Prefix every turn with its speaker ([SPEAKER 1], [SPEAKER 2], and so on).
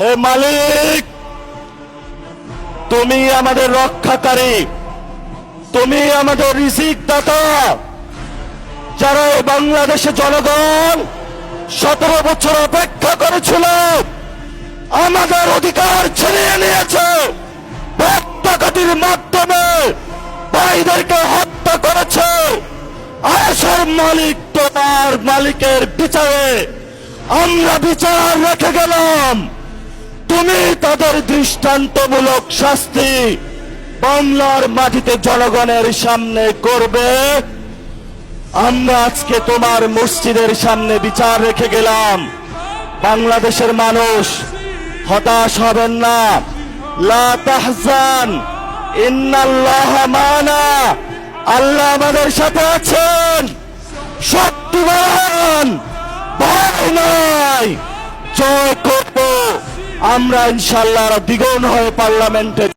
[SPEAKER 1] হে মালিক, তুমি আমাদের রক্ষাকারী, তুমি আমাদের রিজিক দাতা। যারা এই বাংলাদেশে জনগণ 17 বছর অপেক্ষা করেছিল, আমাদের অধিকার ছিনিয়ে নিয়েছে, হত্যাকারীর মাধ্যমে ভাইদেরকে হত্যা করেছে। আয়েশের মালিক তোমার মালিকের বিচারে আমরা বিচার রেখে গেলাম, তুমি তাদের দৃষ্টান্তমূলক শাস্তি বাংলার মাটিতে জনগণের সামনে করবে। আমরা আজকে তোমার মসজিদের সামনে বিচার রেখে গেলাম। বাংলাদেশের মানুষ হতাশ হবেন না, লা তাহজান ইন্নাল্লাহা মানা, আল্লাহ আমাদের সাথে আছেন, শক্তিমান, ভয় নাই, জয় করব আমরা ইনশাআল্লাহ দ্বিগুণ হয়ে পার্লামেন্টে।